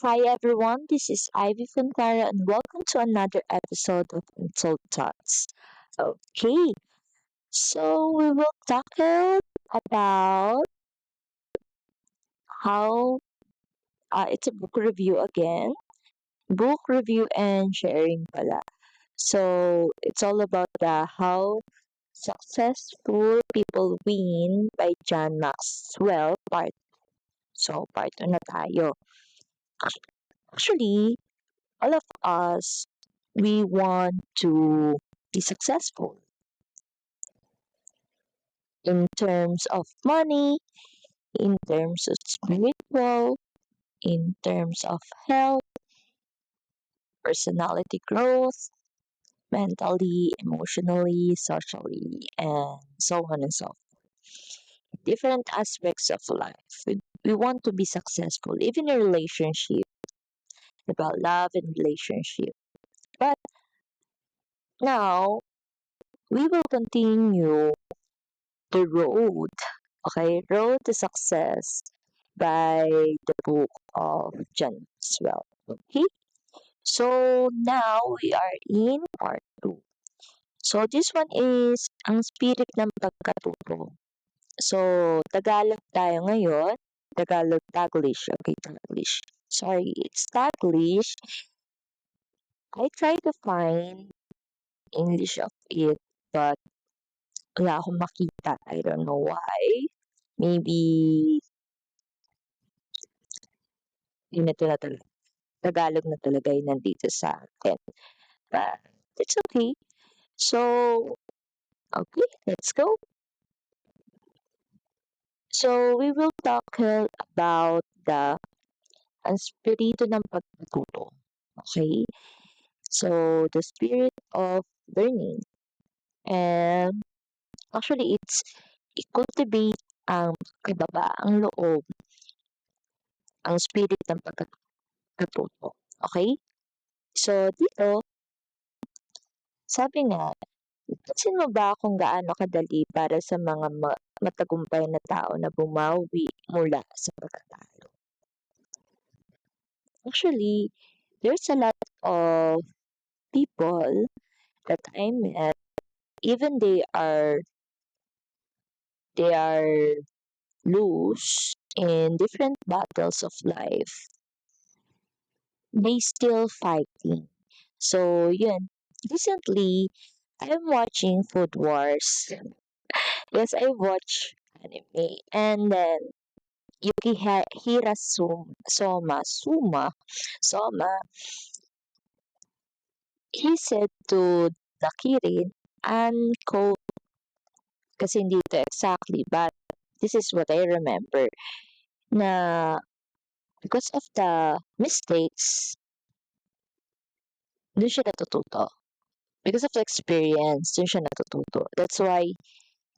Hi everyone, this is Ivy Fontara and welcome to another episode of Untold Thoughts. Okay, so we will tackle about how it's a book review again. Book review and sharing pala. So it's all about the How Successful People Win by John Maxwell part. So part 2 na tayo. Actually, all of us, we want to be successful in terms of money, in terms of spiritual, in terms of health, personality growth, mentally, emotionally, socially, and so on and so forth. Different aspects of life. We want to be successful, even in relationship, about love and relationship. But now, we will continue the road, okay, Road to Success by the book of John Maxwell. Okay, so now we are in part 2. So this one is ang spirit ng pagkatuto. So Tagalog tayo ngayon. Taglish. Okay, Taglish. Sorry, it's Taglish. I try to find English of it, but wala akong makita. I don't know why. Maybe ganito na talaga. Tagalog na talaga yung nandito sa atin. But it's okay. So, okay, let's go. So, we will talk about the ang spirito ng pagkatuto. Okay? So, the spirit of learning. And actually, it's i-cultivate ang kababaang loob, ang spirit ng pagkatuto. Okay? So, dito, sabi nga, pansin mo ba kung gaano kadali para sa mga matagumpay na tao na bumawi mula sa pagkatalo? Actually, there's a lot of people that I met, even they are loose in different battles of life, they still fighting. So, yun. Recently, I'm watching Food Wars. Yes, I watch anime. And then, Yukihira Soma, he said to the Kirin, unquote, kasi hindi ito exactly, but this is what I remember, na because of the mistakes, doon siya natututo. Because of the experience, doon siya natututo. That's why,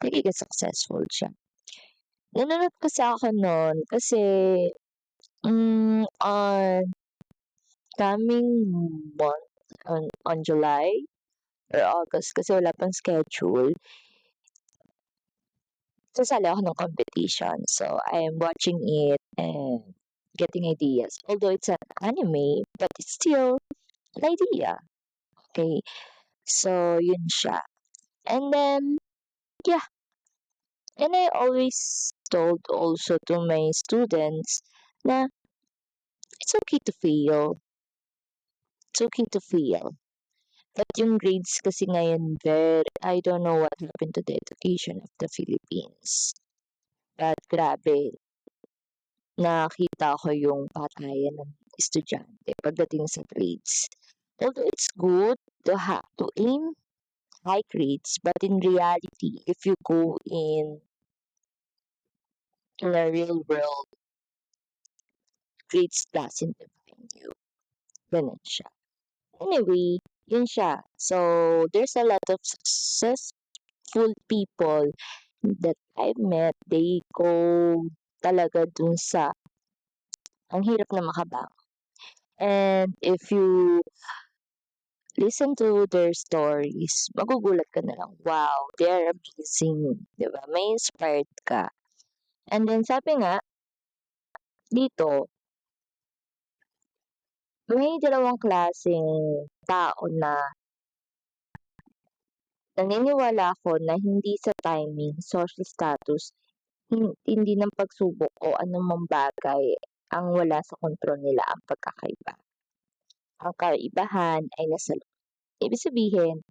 nagiging successful siya. Nanonood kasi ako noon kasi on coming month, on July or August, kasi wala pang schedule, sasali ako ng competition. So, I am watching it and getting ideas. Although it's an anime, but it's still an idea. Okay? So, yun siya. And then, yeah. And I always told also to my students na it's okay to fail. It's okay to fail. But yung grades kasi ngayon, I don't know what happened to the education of the Philippines. But grabe, nakita ko yung patayan ng estudyante pagdating sa grades. Although it's good to have to aim high grades, but in reality, if you go in a real world, grades doesn't define you. Ganun siya. Anyway, yun siya. So, there's a lot of successful people that I've met. They go talaga dun sa ang hirap na makabangon. And if you listen to their stories, magugulat ka na lang, wow, they're amazing. Diba? May inspired ka. And then sabi nga, dito, May dalawang klaseng tao na naniniwala ako na hindi sa timing, social status, hindi ng pagsubok o anumang bagay ang wala sa kontrol nila ang pagkakaiba. Ang kaibahan ay nasa loob. Ibig sabihin,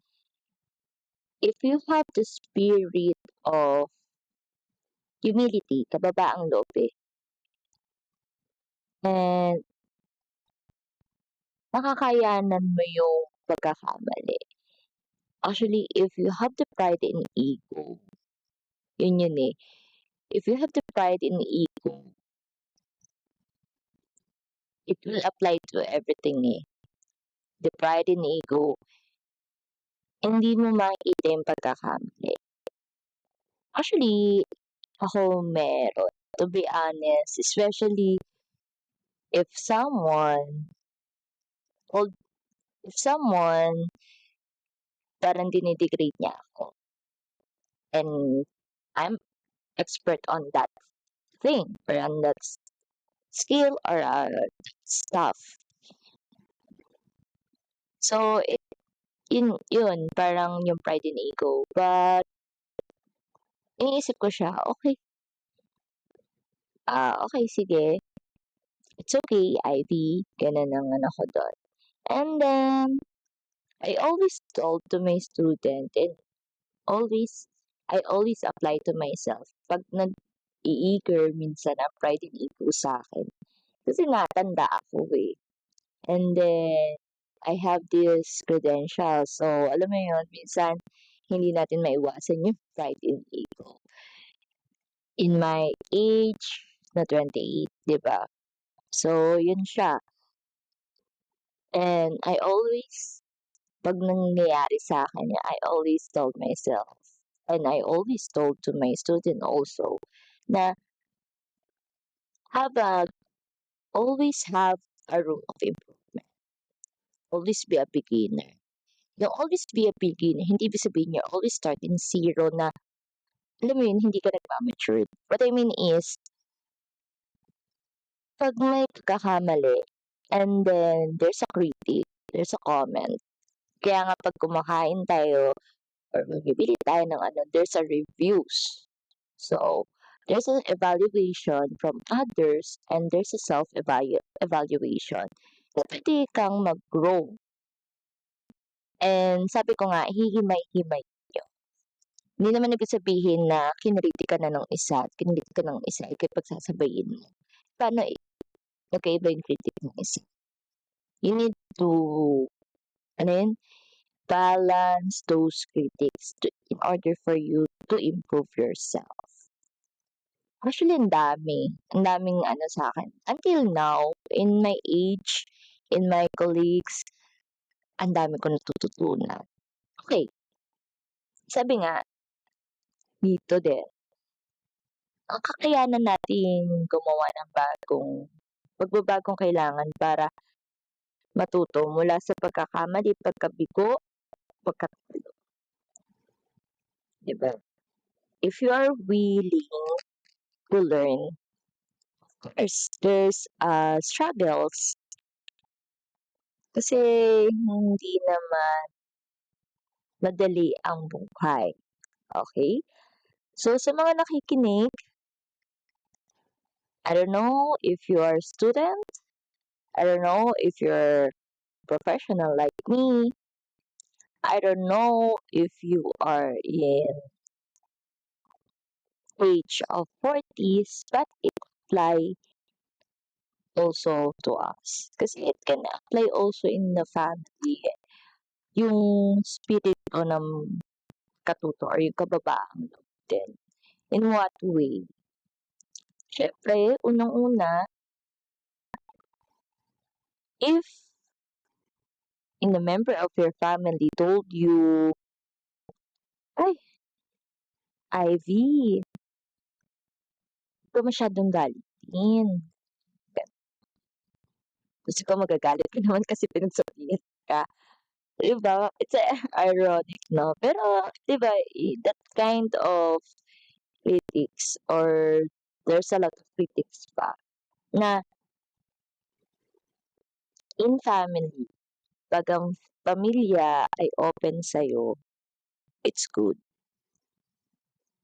if you have the spirit of humility, kababaang loob and nakakayanan mo yung pagkakamali. Actually, if you have the pride and ego, yun eh. If you have the pride and ego, it will apply to everything eh. The pride and ego, hindi mo makikita yung pagkakamali. Actually, ako meron. To be honest, especially if well, if someone parang dinidegrade niya ako and I'm expert on that thing or on that skill or stuff. So, yun, parang yung pride and ego. But, iniisip ko siya, okay, okay, sige. It's okay, Ivy. Ganun ang ano ko doon. And then, I always told to my student and I always apply to myself. Pag nag-i-eager minsan ang pride and ego sa akin. Kasi nga, tanda ako eh. And then, I have this credential. So, alam mo yun, minsan, hindi natin maiwasan yung pride and ego. In my age na 28, di ba? So, yun siya. And pag nangyayari sa akin, I always told myself, and I always told to my student also, na have a, always have a room of improvement. Always be a beginner. Yung always be a beginner, hindi ibig sabihin you're always starting zero na, alam mo yun, hindi ka nagmamature. What I mean is, pag may pagkakamali, and then there's a critic, there's a comment. Kaya nga pag kumakain tayo, or bibili tayo ng ano, there's a reviews. So, there's an evaluation from others and there's a self-evaluation na pwede kang mag-grow. And sabi ko nga, hihimay-himay yun. Hindi naman ibig sabihin na kinriti ka na ng isa at kinriti ka ng isa, ikipagsasabayin mo. Paano magkaiba yung critic ng isa? You need to, ano yun? Balance those critics in order for you to improve yourself. Actually, ang dami. Ang daming ano sa akin. Until now, in my age, in my colleagues, ang dami ko natututunan. Okay, sabi nga, dito din, ang kakayanan nating gumawa ng pagbabagong kailangan para matuto mula sa pagkakamali, pagkabigo, pagkatalo. Diba? If you are willing to learn, there's struggles. Kasi hindi naman madali ang buhay. Okay? So, sa mga nakikinig, I don't know if you are a student, I don't know if you're professional like me, I don't know if you are in age of 40s, but it apply also to us. Kasi it can apply also in the family. Yung spirit o ng katuto or yung kababaang loob din. In what way? Siyempre, unang-una, if in a member of your family told you, ay, Ivy, huwag ka masyadong galitin. Gusto ko magagalit ka naman kasi pinagsabihan ka. Diba? It's ironic, no? Pero, diba, that kind of critics or there's a lot of critics pa na in family, 'pag ang pamilya ay open sa'yo, it's good,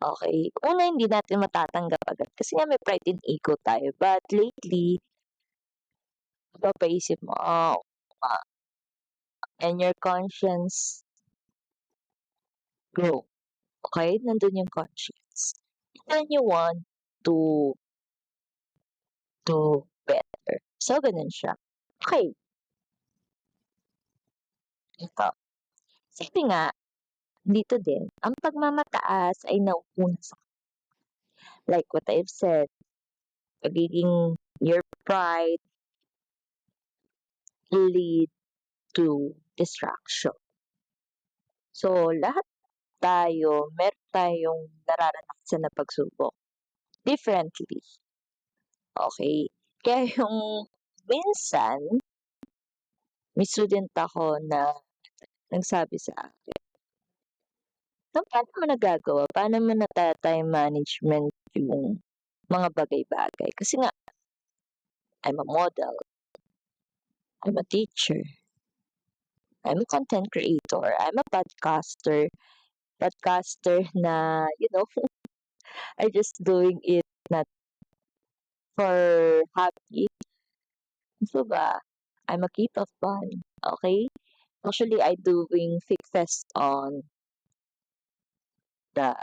okey? Una, hindi natin matatanggap agad kasi nga may pride and ego tayo, but lately mapapaisip mo, oo nga, and your conscience grow, okey? Nandun yung conscience. Then you want to do better. So, ganun siya. Okey, ito, sabi nga dito din, ang pagmamataas ay nauuna sa like what I've said, pagiging your pride lead to distraction. So, lahat tayo meron tayong nararanasan na pagsubok differently, okey? Kaya yung minsan may student ako na nagsabi sa akin, "So, paano mo nagagawa, paano mo nata-time management yung mga bagay-bagay?" Kasi nga I'm a model, I'm a teacher, I'm a content creator, I'm a podcaster na, I just doing it not for hobby. So ba, I'm a keep of fun, okay? Actually, I doing fitfest on the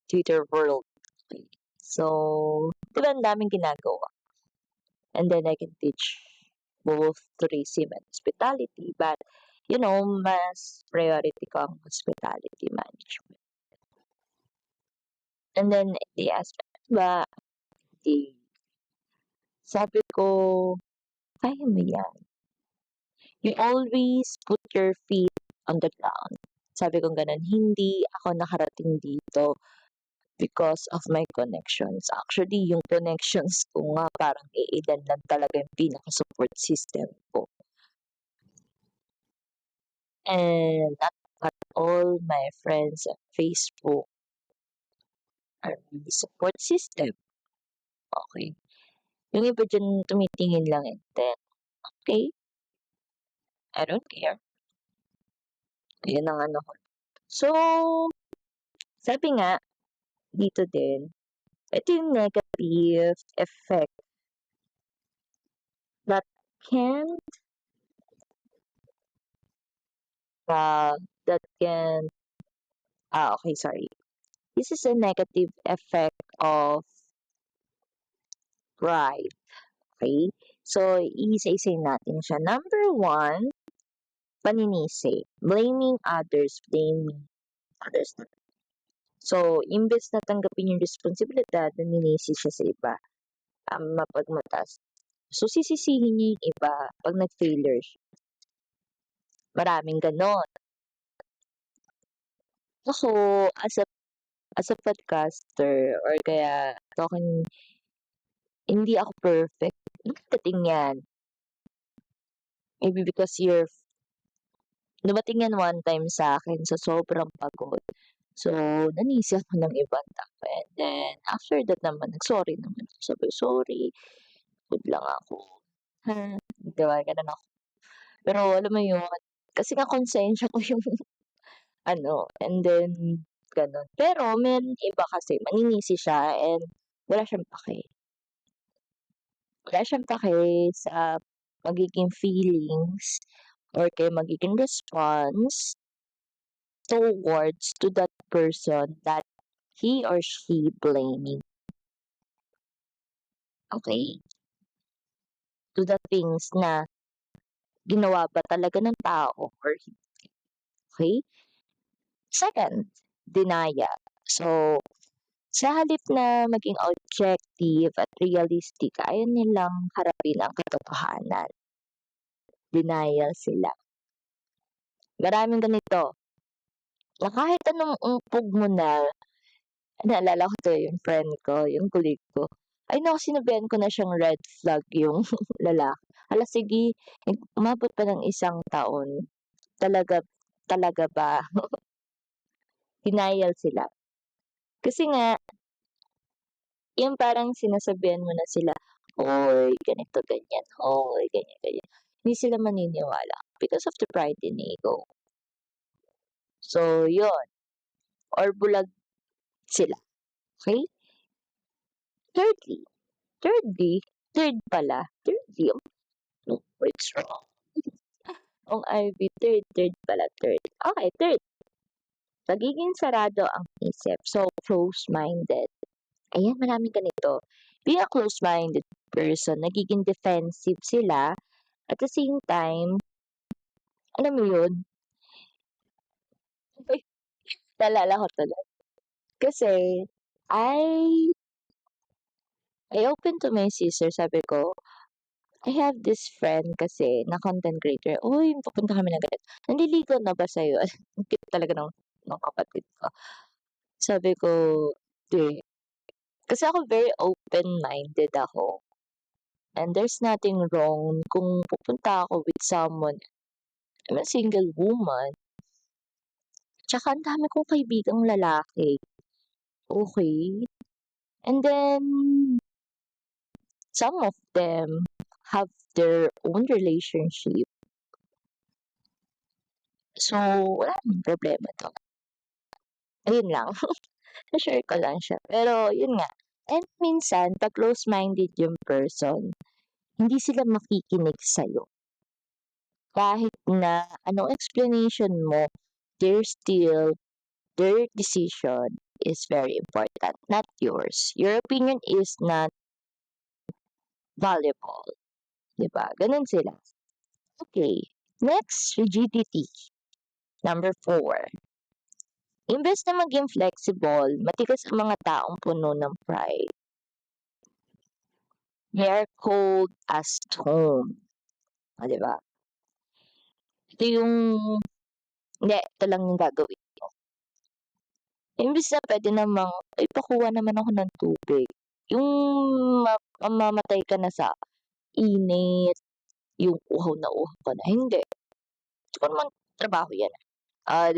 Twitter world. Okay. So, 'di ba ang daming ginagawa? And then I can teach both tourism and hospitality, but mas priority ko ang hospitality management. And then they asked me, ba, di, sabi ko, kaya mo yan. You always put your feet on the ground. Sabi ko ganun, hindi ako nakarating dito because of my connections. Actually, yung connections ko nga parang iilan lang talaga yung pinaka-support system ko. And not all my friends on Facebook are really support system. Okay. Yung iba dyan tumitingin lang and then, okay, I don't care. Yun ang ano ko. So, sabi nga, dito din, ito yung negative effect that can, uh, that can, okay, sorry. This is a negative effect of pride, okay? So, isa-isayin natin siya. Number one, paninisi. Blaming others. So, imbes na tanggapin yung responsibilidad, naninisi siya sa iba. Mapagmatas. So, sisisihin niya yung iba pag nag-failure siya. Maraming ganon. Ako, as a podcaster, or kaya talking, hindi ako perfect. Dating yan. Maybe because dumating yan one time sa akin sa sobrang pagod. So, nanisi ako ng ibang tao. And then, after that naman, nag-sorry naman ako. Sabi, sorry, good lang ako. Ha? Diba, ganun ako. Pero alam mo yun, kasi nga konsensya ko yung and then, ganun. Pero, meron iba kasi, maninisi siya and wala siyang pake. Wala siyang pake sa magiging feelings or kaya magiging response towards to that person that he or she blaming. Okay? To the things na ginawa ba talaga ng tao or hindi. Okay? Second, denial. So, sa halip na maging objective at realistic, ayaw nilang harapin ang katotohanan. Denial sila. Maraming ganito, na kahit anong umpog mo na, naalala ko 'to yung friend ko, yung colleague ko. Ay naku, sinabihan ko na siyang red flag yung lalaki. Hala sige, umabot pa ng isang taon, talaga talaga ba? Denial sila. Kasi nga, yung parang sinasabihan mo na sila, "Hoy, ganito, ganyan. Hoy, ganyan, ganyan." hindi sila maniniwala because of the pride and ego. So, yun. Or bulag sila. Okay? Thirdly, third pala. Thirdly, what's wrong? Ang Ivy, third pala, third. Okay, third. Pagiging sarado ang isip. So, close-minded. Ayan, maraming ganito. Being a close-minded person, nagiging defensive sila. At the same time, alam mo yun, uy, naalala ko tuloy. Kasi, I, I opened to my sister, sabi ko, I have this friend kasi na content creator. Uy, pupunta kami na ganito. Nandiligo na ba sa'yo? Ang cute talaga ng kapatid ko. Sabi ko, di. Kasi ako very open-minded ako. And there's nothing wrong kung pupunta ako with someone. I'm a single woman. Tsaka ang dami kong kaibigang lalaki. Okay? And then, some of them have their own relationship. So, wala namang problema to. Ayun lang. Na-share ko lang siya. Pero, yun nga. And minsan, pag close-minded yung person, hindi sila makikinig sa'yo. Kahit na anong explanation mo, they're still, their decision is very important, not yours. Your opinion is not valuable. Diba? Ganun sila. Okay. Next, rigidity. Number 4. Imbes na maging flexible, matigas ang mga taong puno ng pride. They are cold as stone. O, diba? Ito yung, hindi, ito lang yung gagawin mo. Imbes na pwede namang, ay, pakuha naman ako ng tubig. Yung mamamatay ka na sa init, yung uhaw na uhaw ka na. Hindi. Hindi ko naman trabaho yan.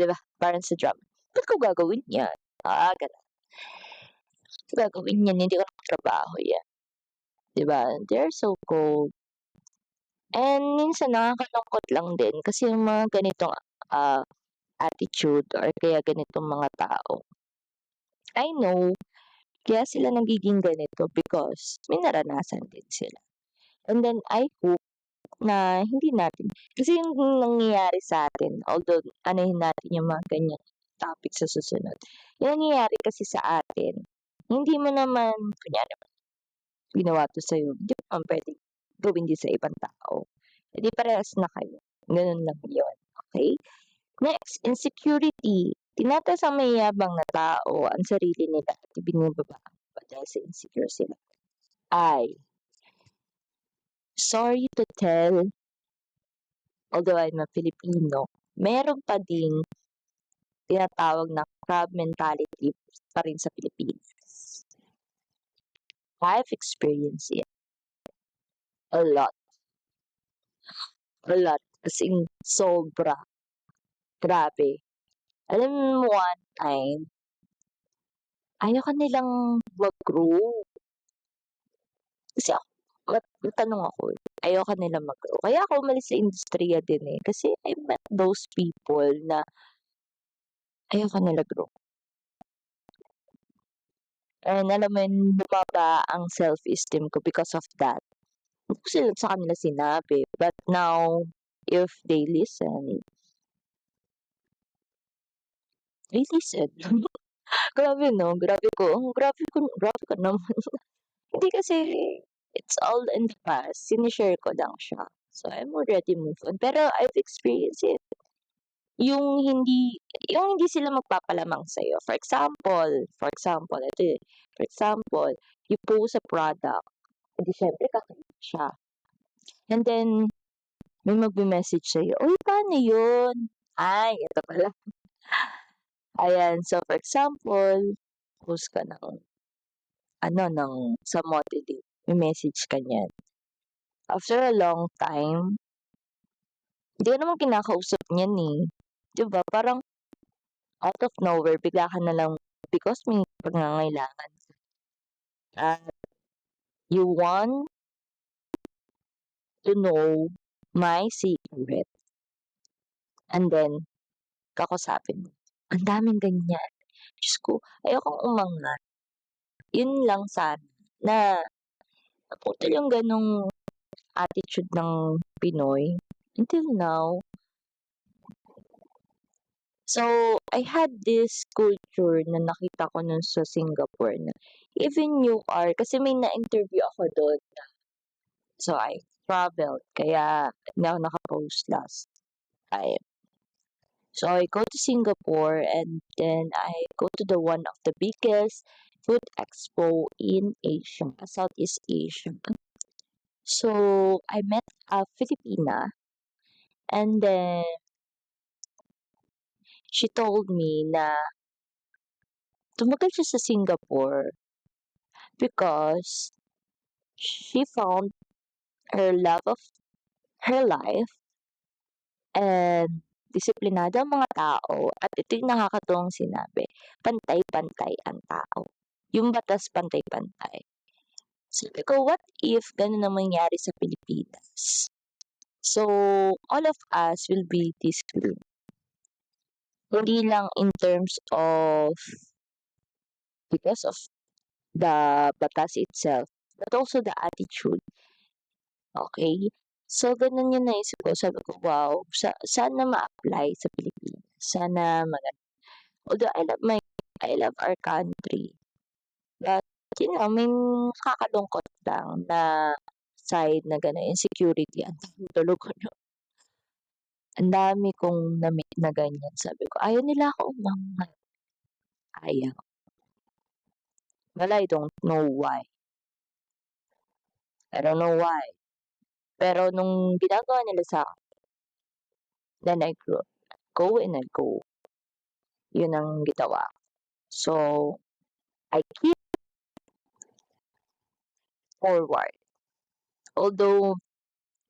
Diba? Parang sa drum. Ba't ko gagawin yan? Ganun. Ba't ko gagawin yan? Hindi ko naman trabaho yan. Diba? They're so cold. And minsan nakakalungkot lang din kasi yung mga ganitong attitude or kaya ganitong mga tao. I know, kaya sila nagiging ganito because may naranasan din sila. And then I hope na hindi natin, kasi yung nangyayari sa atin, although anahin natin yung mga ganyang topic sa susunod, yung nangyayari kasi sa atin, hindi mo naman, kunyari, ginawa to sa'yo, hindi mo naman pwedeng gawin din sa ibang tao. Hindi parehas na kayo. Ganun lang yun. Okay? Next, insecurity. Tinataas ang mayabang na tao ang sarili nila at ibinababaan pa dahil sa insecure sila. Sorry to tell, although I'm a Filipino, meron pa ding tinatawag na crab mentality pa rin sa Pilipinas. I've experienced it. A lot. A lot. As in, sobra. Grabe. Alam mo, one time, ayaw ka nilang mag-grow. Kasi ako, matanong ako, ayaw ka nilang mag-grow. Kaya ako umalis sa industriya din eh. Kasi I met those people na ayaw ka nila grow. And alam mo yun, bumaba ang self-esteem ko because of that. Hindi ko sila sa kanila sinabi. But now, if they listen, they listen. Grabe no, grabe ka naman. Hindi kasi, it's all in the past. Sinishare ko lang siya. So, I'm already moved on. Pero I've experienced it. Yung hindi sila magpapalamang sa'yo. For example, ito eh. For example, you post a product, edi syempre kakaiba siya. And then, may magme-message sa'yo, uy, paano yun? Ay, ito pala. Ayan, so for example, post ka sa motivate, may message ka niyan. After a long time, hindi ka naman kinakausap niyan eh. Diba? Parang out of nowhere, bigla ka na lang because may pangangailangan. At you want to know my secret, and then kakusapin mo. Ang daming ganyan. Diyos ko, ayokong umangat. Yun lang sana na naputol yung ganong attitude ng Pinoy until now. So, I had this culture na nakita ko nun sa Singapore na even you are, kasi may na-interview ako doon. So, I traveled, kaya hindi ako nakapost last time. So, I go to Singapore and then I go to the one of the biggest food expo in Asia, Southeast Asia. So, I met a Filipina and then she told me na tumagal siya sa Singapore because she found her love of her life and disiplinado ang mga tao at ito yung nakakatuwang sinabi, pantay-pantay ang tao. Yung batas pantay-pantay. Sabi ko, what if ganun ang mangyari sa Pilipinas? So, all of us will be disciplined. Hindi lang in terms of because of the batas itself, but also the attitude. Okay? So, ganun yung naisip ko. Sabi ko, wow, sana ma-apply sa Pilipinas. Sana although I love our country. But, may nakakalungkot lang na side na gano'n, insecurity. Ang dami tulog ko, no? Ang dami kong na-meet na ganyan. Sabi ko, ayaw nila ako umangat. Ayaw. Well, I don't know why. I don't know why. Pero nung ginagawa nila sa akin, then I go and I go. Yun ang ginawa. So, I keep forward. Although,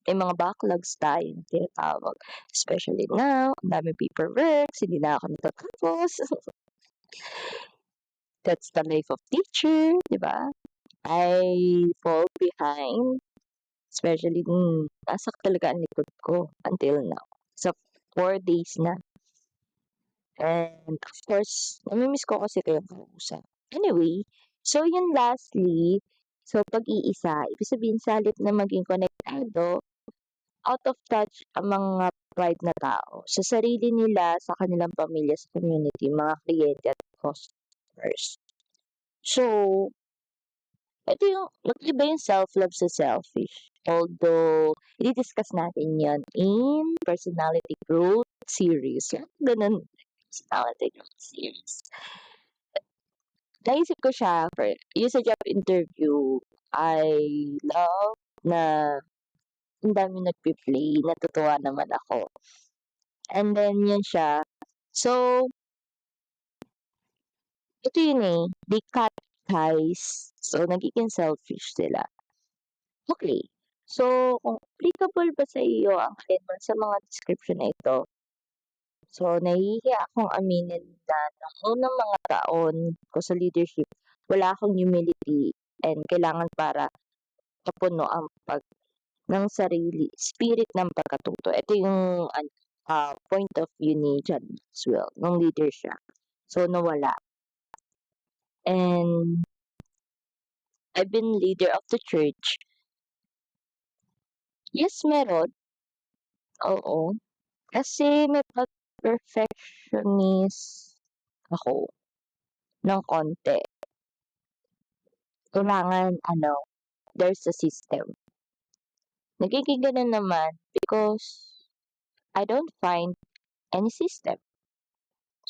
may mga backlogs tayo na tinatawag. Especially now, ang daming paperworks, hindi na ako natatapos. That's the life of teacher, di ba? I fall behind. Especially, nasak talaga ang likod ko until now. So, 4 days na. And, of course, namimiss ko kasi kayong kausap. Anyway, so yun lastly, so pag-iisa, ibig sabihin sa halip na maging konektado, out of touch ang mga pride na tao sa sarili nila, sa kanilang pamilya, sa community, mga kliyente at customers. So, ito yung, nag-iba yung self-love sa selfish. Although, i-discuss natin yan in personality growth series. Ganun, personality growth series. Naisip ko siya, yung sa job interview, I love na ang dami nagpi-play, natutuwa naman ako. And then, yun siya. So, ito yun eh, they cut ties. So, nagiging selfish sila. Okay. So, kung applicable ba sa iyo ang alin sa mga description na ito? So, nahihiya akong aminin na nung unang mga taon ko sa leadership, wala akong humility and kailangan para mapuno ang ng sarili, spirit ng pagkatuto. Ito yung point of view ni John Maxwell nung leader siya. So, nawala. And I've been leader of the church. Yes, meron. Oo. Kasi may perfectionist ako ng konti. Kailangan, there's a system. Nagiging ganun naman because I don't find any system.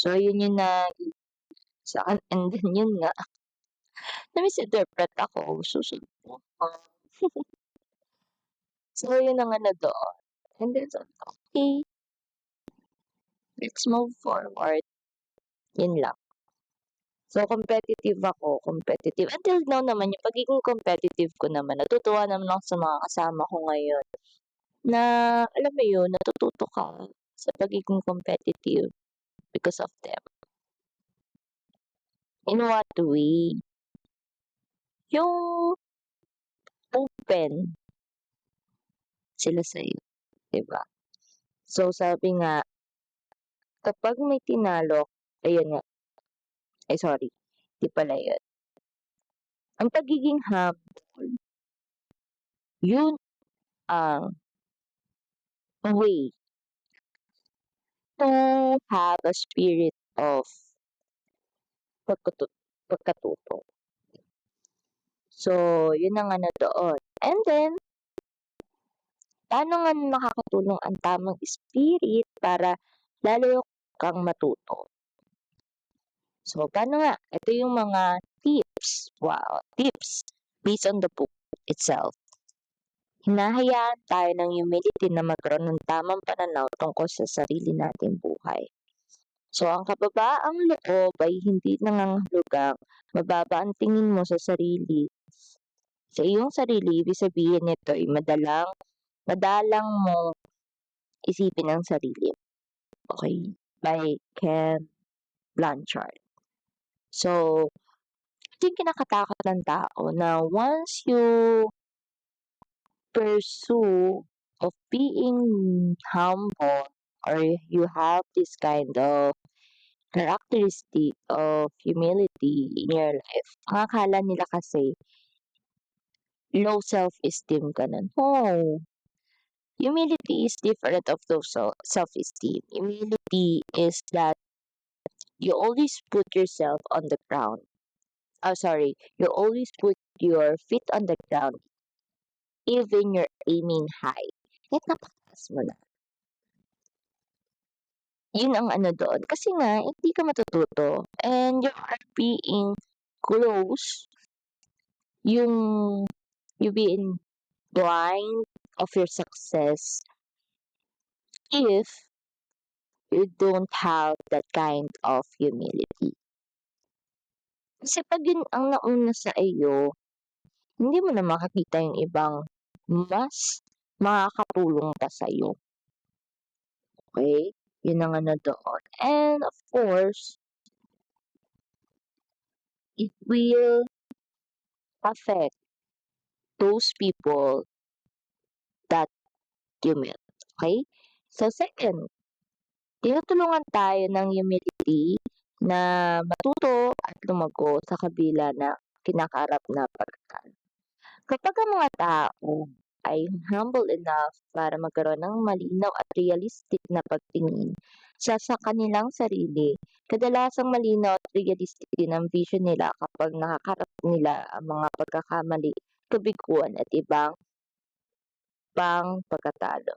So, yun yung sa akin, and then yun nga, na-misinterpret ako, susunod po ako. So, yun ang doon. And then, so, okay, let's move forward. Yun lang. So, competitive ako, competitive. Until now naman, yung pagiging competitive ko naman, natutuwa naman ako sa mga kasama ko ngayon. Na, alam mo yun, natututo ka sa pagiging competitive because of them. In what way? Yung open sila sa'yo. 'di ba? So, sabi nga, kapag may tinalo, ayun nga, ay sorry, 'di pala yun. Ang pagiging humble, yun ang way to have a spirit of pagkatu pagkatuto. So, yun ang ano doon. And then, paano nga nakakatulong ang tamang spirit para lalo kang matuto? So, paano nga? Ito yung mga tips. Wow, tips based on the book itself. Hinahayaan tayo ng humility na magkaroon ng tamang pananaw tungkol sa sarili nating buhay. So, ang kababaang loob ay hindi nangangahulugang mababa ang tingin mo sa sarili. Sa iyong sarili, ibig sabihin nito ay madalang mo isipin ang sarili. Okay? By Ken Blanchard. So, ito yung kinakatakot ng tao na once you pursue of being humble or you have this kind of characteristic of humility in your life, ang akala nila kasi low self-esteem ka na. No. Humility is different of those self-esteem. Humility is that you always put yourself on the ground. Oh, sorry. You always put your feet on the ground even you're aiming high. Kahit napakataas mo na. Yun ang ano doon. Kasi nga, hindi ka matututo. And you are being close. You being blind of your success if you don't have that kind of humility. Kasi pag yun ang nauna sa iyo, hindi mo na makakita yung ibang mas makakatulong pa sa'yo. Okay? Yun ang ano doon. And of course, it will affect those people that you met. Okay? So second, tinutulungan tayo ng humility na matuto at lumago sa kabila na kinakaharap na pagkakaan. Kapag ang mga tao ay humble enough para magkaroon ng malinaw at realistic na pagtingin sa kanilang sarili, kadalasang malinaw at realistic din ang vision nila kapag nakakarap nila ang mga pagkakamali, kabiguan at ibang pang pagkatalo.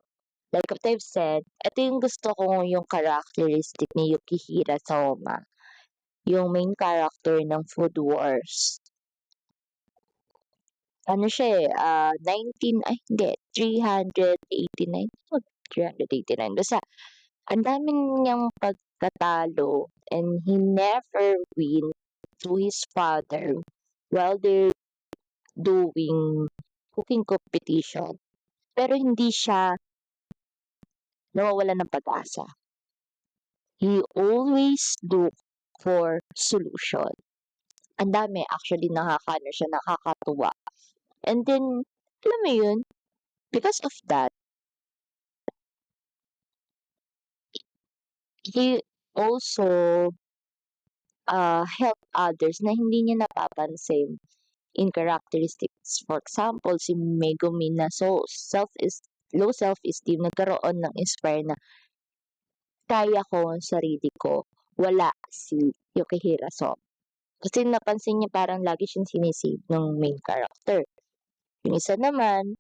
Like what I've said, ito yung gusto ko yung characteristic ni Yukihira Soma, yung main character ng Food Wars. Ano siya eh, 389. Oh, 389. Basta, ang dami niyang pagkatalo and he never win to his father while they're doing cooking competition. Pero hindi siya nawawala ng pag-asa. He always look for solution. Ang dami actually nakakaano siya, nakakatuwa. And then, alam mo yun, because of that, he also help others na hindi niya napapansin in characteristics. For example, si Megumi na low self-esteem, nagkaroon ng inspire na kaya ko ang sarili ko. Wala si Yukihira Soma. Kasi napansin niya parang lagi siyang sinisave ng main character. Yung isa naman,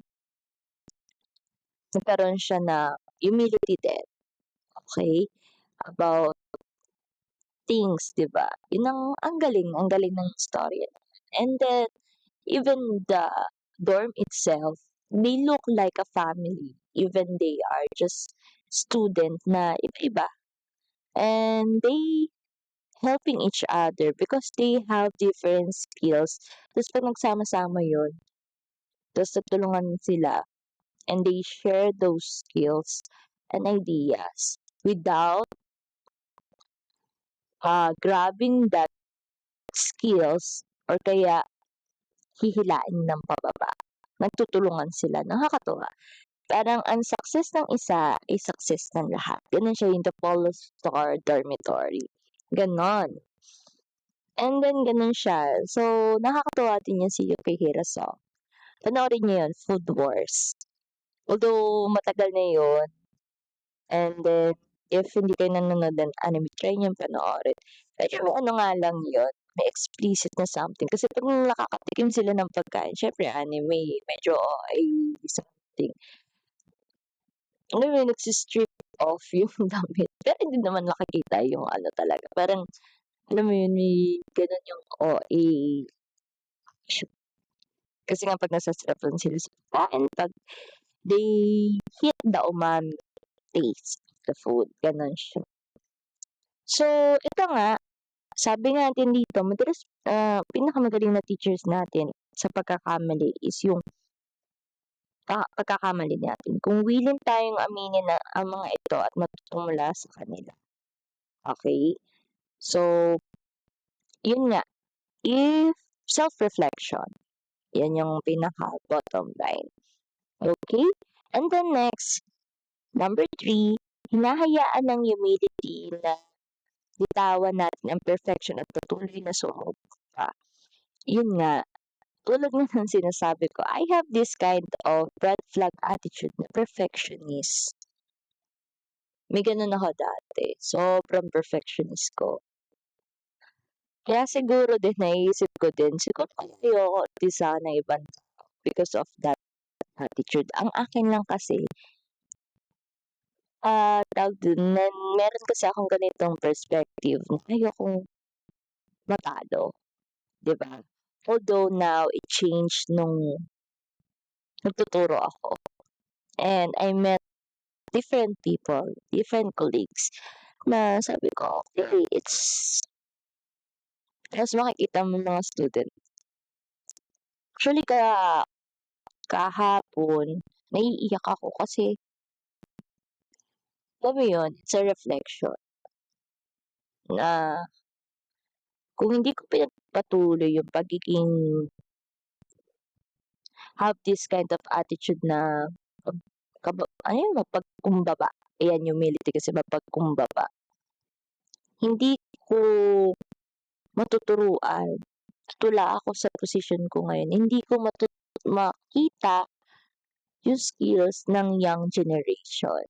nagkaroon siya na humility din. Okay? About things, 'di ba? Yun ang galing ng story. And then, even the dorm itself, they look like a family. Even they are just student na iba-iba. And they helping each other because they have different skills. Tapos pag nagsama-sama yun, tapos nagtulungan sila, and they share those skills and ideas without grabbing that skills or kaya hihilain ng pababa. Nagtutulungan sila. Nakakatuwa. Parang ang success ng isa ay success ng lahat. Gano'n siya yung The Polo Star Dormitory, gano'n. And then gano'n siya. So, nakakatuwa din 'yan si Yukihiro Song. Panoorin niyo 'yun, Food Wars. Although matagal na 'yun, and then if hindi kayo nanonood ng anime, try niyong panoorin. Medyo ano nga lang 'yun, may explicit na something. Kasi 'pag nakakatikim sila ng pagkain, siyempre anime, medyo OA something. Alam mo yun, nagsi-strip off yung damit. Pero hindi naman nakikita yung ano talaga, parang alam mo yun, may gano'n yung OA. Kasi nga 'pag nasasarapan sila sa pagkain, 'pag they hit the umami taste of the food, gano'n siya. So, ito nga, sabi natin dito madalas, pinakamagaling na teachers natin sa pagkakamali is yung pagkakamali natin. Kung willing tayong aminin na ang mga ito at matuto mula sa kanila, okey? So, yun nga, if self-reflection, yan yung pinaka-bottom line, okey? And then next, number 3, hinahayaan ng humility na bitawan natin ang perfection at patuloy na sumubok. Yun nga, tulad nga ng sinasabi ko, I have this kind of red flag attitude na perfectionist. May gano'n ako dati, sobrang perfectionist ko. Kaya siguro din naiisip ko din, siguro kaya ayoko din sana ng ibang tao because of that attitude. Ang akin lang kasi, tawag dun, meron kasi akong ganitong perspective na ayokong matalo, 'di ba? Although now it changed nung nagtuturo ako and I met different people, different colleagues na sabi ko, okay, it's mas makikita mo mga student. Actually kahapon naiiyak ako kasi alam mo yun, it's a reflection na kung hindi ko pinagpatuloy yung pagiging have this kind of attitude na ano yun, mapagkumbaba. Ayan, humility kasi mapagkumbaba. Hindi ko matuturuan. Tutula ako sa position ko ngayon. Hindi ko makita yung skills ng young generation.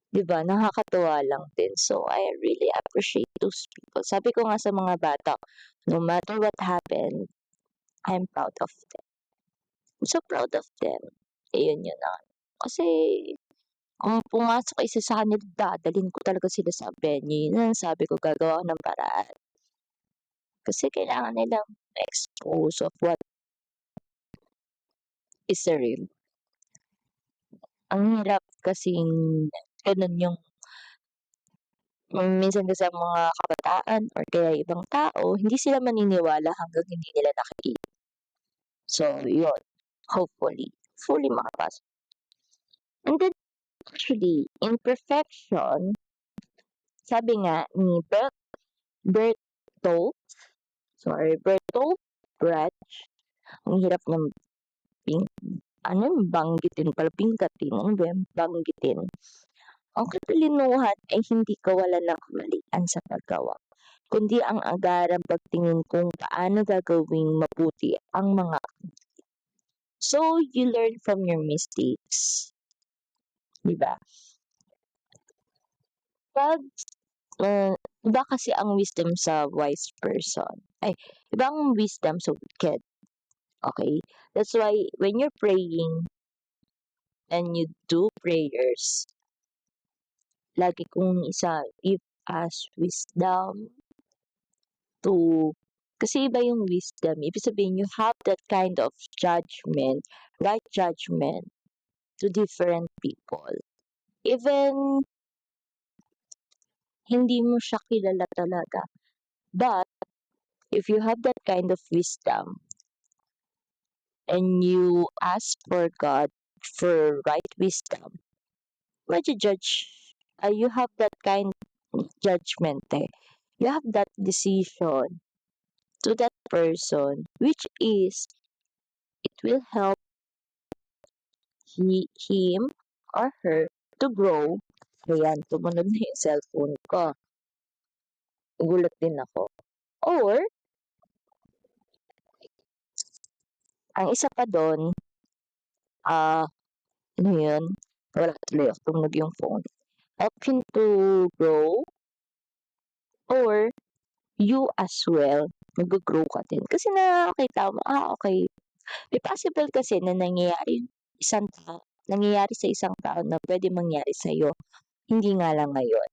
'Di ba? Nakakatuwa lang din. So, I really appreciate those people. Sabi ko nga sa mga bata, no matter what happened, I'm proud of them. I'm so proud of them. Ayun yun na. Kasi kung pumasok isa sa kanila, dadalhin ko talaga sila sa venue. Yun ang sabi ko, gagawa ako ng paraan. Kasi kailangan nilang expose of what is the real. Ang hirap kasing ganun yung minsan kasi ang mga kabataan or kaya ibang tao, hindi sila maniniwala hanggang hindi nila nakikita. So, yun. Hopefully, fully makapasok. And then, actually, imperfection, sabi nga ni Bertolt Brecht, ang hirap ng banggitin pala, bingkatin, ano ba yan, banggitin. Ang katalinuhan ay hindi kawalan ng kamalian sa paggawa, kundi ang agarang pagtingin kung paano gagawing mabuti ang mga so you learn from your mistakes, 'di ba? Pag iba kasi ang wisdom sa wise person. Ay, iba ang wisdom sa wicked. Okay? That's why when you're praying and you do prayers, lagi kong give us wisdom to kasi iba yung wisdom. Ibig sabihin, you have that kind of judgment, right judgment to different people. Even hindi mo siya kilala talaga. But, if you have that kind of wisdom and you ask for God for right wisdom, medyo you have that kind of judgment eh. You have that decision to that person, which is, it will help him or her to grow. Ayan, tumunog na yung cellphone ko. Gulat din ako. Or, ang isa pa doon, ano yun? Wala tuloy ako, tumunog yung phone. Help him to grow or you as well, mag-grow ka din. Kasi nakakita mo, okay. May possible kasi na nangyayari sa isang tao na pwede mangyari sa'yo. Hindi nga lang ngayon.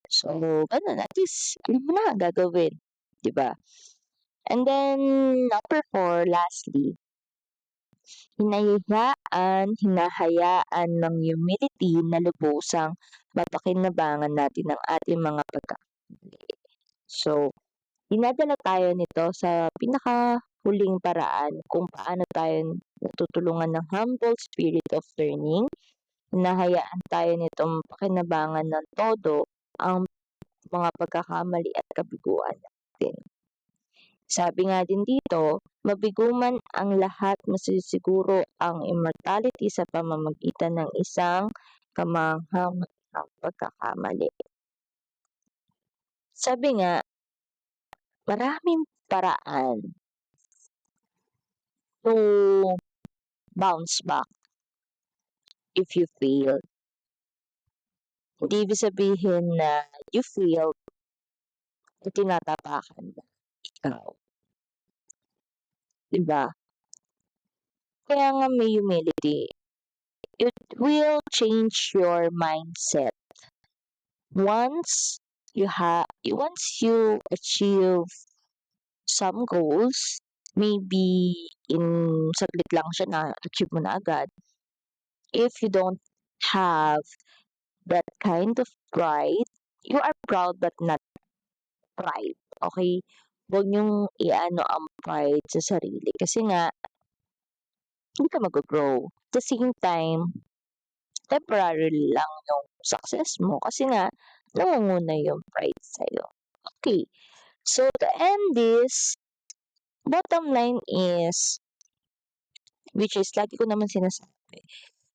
So, ganun. At least, alam mo na gagawin. Diba? And then, number 4, lastly, hinahayaan ng humility na lubusang mapakinabangan natin ang ating mga pagkakamali. So, dinadala tayo nito sa pinakahuling paraan kung paano tayo natutulungan ng humble spirit of learning. Hinahayaan tayo nitong pakinabangan ng todo ang mga pagkakamali at kabiguan natin. Sabi nga din dito, mabigo man ang lahat, masisiguro ang immortality sa pamamagitan ng isang kamangha-manghang pagkakamali. Sabi nga, maraming paraan to bounce back if you fail. Hindi ibig sabihin na you failed at tinatapakan na ikaw. Diba? Kaya nga may humility. It will change your mindset. Once you achieve some goals, maybe in saglit lang siya na achieve mo na agad. If you don't have that kind of pride, you are proud but not pride. Okay? Huwag niyong iano ang pride sa sarili kasi nga hindi ka mag-grow. At the same time, temporary lang yung success mo kasi nga nangunguna yung pride sa'yo. Okay. So, to end this, bottom line is, which is, lagi ko naman sinasabi,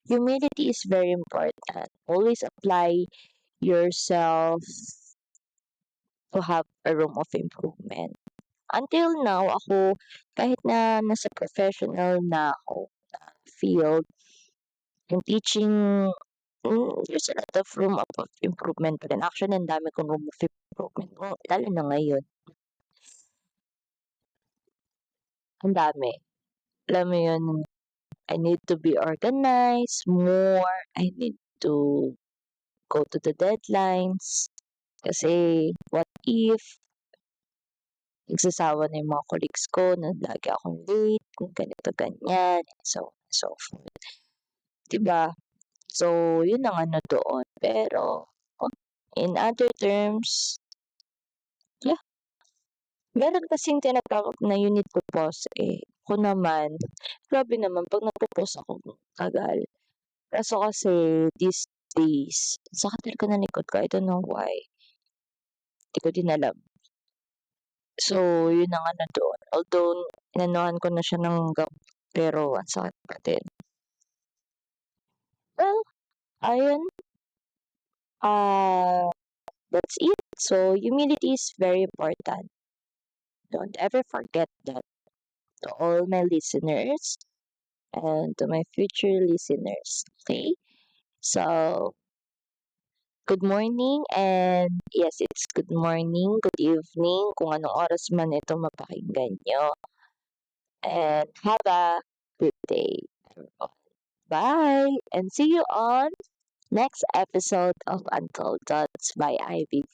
humility is very important. Always apply yourself to have a room of improvement. Until now, ako, kahit na nasa professional na ako field, yung teaching, there's a lot of room of improvement pa rin. Actually, ang dami kong room of improvement. Lalo na ngayon. Ang dami. Alam mo yun, I need to be organized more. I need to go to the deadlines. Kasi, what if, nagsasawa na yung mga colleagues ko na lagi akong late, kung ganito, ganyan, so forth. Diba? So, yun ang ano doon. Pero, in other terms, yeah. Meron kasing tinatawag na you need to pause eh. Ako naman, grabe naman, pag nagpo-pause ako, tagal. Kaso kasi, these days, sakit talaga ng likod ko. I don't know why. Hindi ko din alam. So, yun ang ano doon. Although, inanuhan ko na siya ng gamot, pero ang sakit pa din. Well, ayun. That's it. So, humility is very important. Don't ever forget that. To all my listeners and to my future listeners. Okay? So, good morning and yes, it's good morning, good evening, kung anong oras man ito mapakinggan nyo. And have a good day, everyone. Bye! And see you on next episode of Untold Thoughts by Ivy.